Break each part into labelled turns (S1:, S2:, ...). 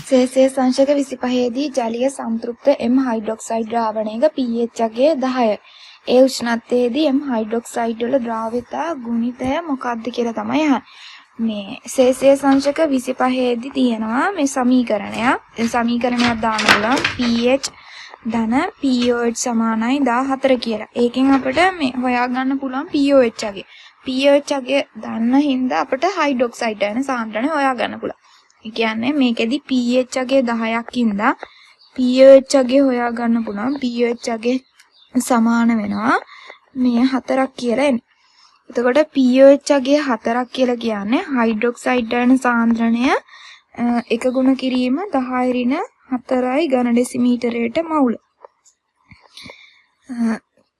S1: සේසය සංශක 25 දී ජලීය සම්තෘප්ත M hydroxide ද්‍රාවණයක pH අගය 10යි. ඒ උෂ්ණත්වයේදී M hydroxide වල ද්‍රාව්‍යතා ගුණිතය මොකක්ද කියලා තමයි අහන්නේ. මේ සේසය සංශක 25 දී තියෙනවා මේ සමීකරණයක්. ඒ සමීකරණයක් දාන්න පුළුවන් pH ධන pOH සමානයි 14 කියලා. ඒකෙන් අපිට මේ හොයාගන්න පුළුවන් pOH අගය. pH අගය දන්න හින්දා අපිට හයිඩ්‍රොක්සයිඩ් යන සාන්ද්‍රණය හොයාගන්න පුළුවන්. ඒ කියන්නේ මේකෙදි pH අගය 10ක් ඉඳලා pH අගය හොයාගන්න පුළුවන්. pH අගය සමාන වෙනවා මේ 4ක් කියලා එන්නේ. එතකොට pH අගය 4ක් කියලා කියන්නේ හයිඩ්‍රොක්සයිඩ් යන සාන්ද්‍රණය එක ගුණ කිරීම 10 4යි ඝන ඩෙසිමීටරයට මවුල.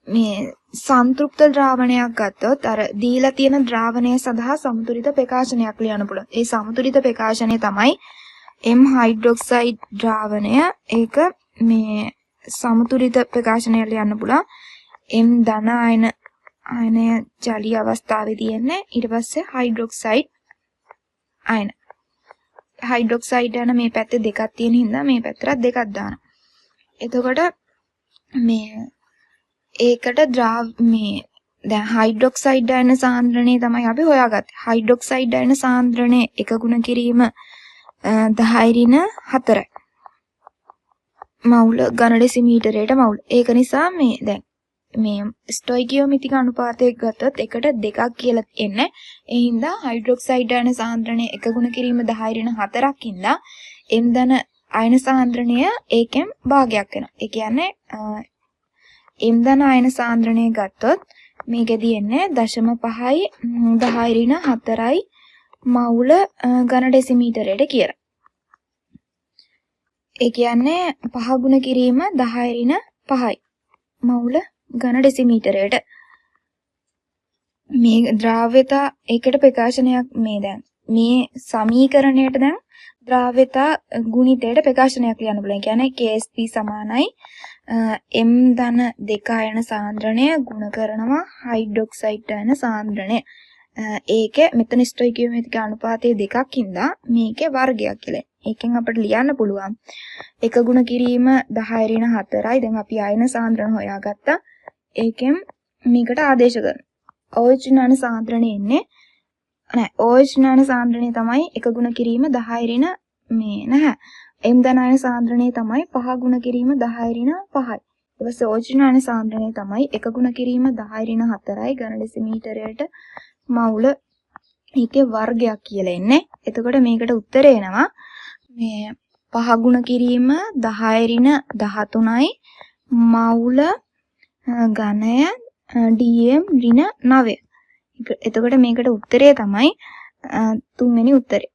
S1: මේ සන්තෘප්ත ද්‍රාවණයක් ගත්තොත් අර දීලා තියෙන ද්‍රාවණය සඳහා සමතුලිත ප්‍රකාශනයක් ලියන්න පුළුවන්. ඒ සමතුලිත ප්‍රකාශනය තමයි M හයිඩ්‍රොක්සයිඩ් ද්‍රාවණය. ඒක මේ සමතුලිත ප්‍රකාශනය ලියන්න පුළුවන්. M ධන අයනය ජලීය අවස්ථාවේ තියෙන්නේ. ඊට පස්සේ හයිඩ්‍රොක්සයිඩ් අයන. හයිඩ්‍රොක්සයිඩ් යන මේ පැත්තේ දෙකක් තියෙන හින්දා මේ පැත්තට දෙකක් දානවා. එතකොට මේ ඒකට මේ දැන් හයිඩ්‍රොක්සයිඩ් අයන සාන්ද්‍රණය තමයි අපි හොයාගත්තේ. හයිඩ්‍රොක්සයිඩ් අයන සාන්ද්‍රණය එක ගුණ කිරීම 10 4යි. මවුල ඝන ඩෙසිමීටරයට මවුල. ඒක නිසා මේ දැන් මේ ස්ටොයිකියෝමෙට්‍රික් අනුපාතයක් ගත්තොත් එකට දෙකක් කියලා එන්නේ. ඒ හින්දා හයිඩ්‍රොක්සයිඩ් අයන සාන්ද්‍රණය එක ගුණ කිරීම 10 4ක් ඉඳලා M ධන අයන සාන්ද්‍රණය ඒකෙන් භාගයක් වෙනවා. ඒ කියන්නේ M ධන අයන සාන්ද්‍රණය ගත්තොත් මේකෙදී එන්නේ 0.5යි 10 4යි මවුල ඝන ඩෙසිමීටරයට කියලා. ඒ කියන්නේ 5 ගුණ කිරීම 10 5යි මවුල ඝන ඩෙසිමීටරයට. මේ ද්‍රාව්‍යතා ඒකට ප්‍රකාශනයක් මේ දැන් මේ සමීකරණයට දැන් ද්‍රාව්‍යතා ගුණිතයට ප්‍රකාශනයක් ලියන්න පුළුවන්. කියන්නේ KSP සමානයි M ධන 2 අයන සාන්ද්‍රණය ගුණ කරනවා හයිඩ්‍රොක්සයිඩ් අයන සාන්ද්‍රණය. ඒකේ මෙතන ස්ටොයිකියෝමෙට්‍රික් අනුපාතයේ දෙකක් ඉඳලා මේකේ වර්ගයක් කියලා. ඒකෙන් අපිට ලියන්න පුළුවන් එක ගුණ කිරීම 10 4යි. දැන් අපි අයන සාන්ද්‍රණ හොයාගත්තා. ඒකෙන් මේකට ආදේශ කරනවා. OH ඥාන සාන්ද්‍රණය එන්නේ නෑ OH ඥාන සාන්ද්‍රණය තමයි එක ගුණ කිරීම 10 මේ නැහැ. M ධන අයන සාන්ද්‍රණය තමයි 5 ගුණ කිරීම 10 5යි. ඊට පස්සේ OH ඥාන සාන්ද්‍රණය තමයි එක ගුණ කිරීම 10 4යි ඝන ඩෙසිමීටරයට මවුල. ඒකේ වර්ගයක් කියලා එන්නේ. එතකොට මේකට උත්තරේ එනවා මේ 5 ගුණ කිරීම 10 13යි මවුල ඝනය dm ඍණ 9. එතකොට මේකට උත්තරය තමයි තුන්වෙනි උත්තරේ.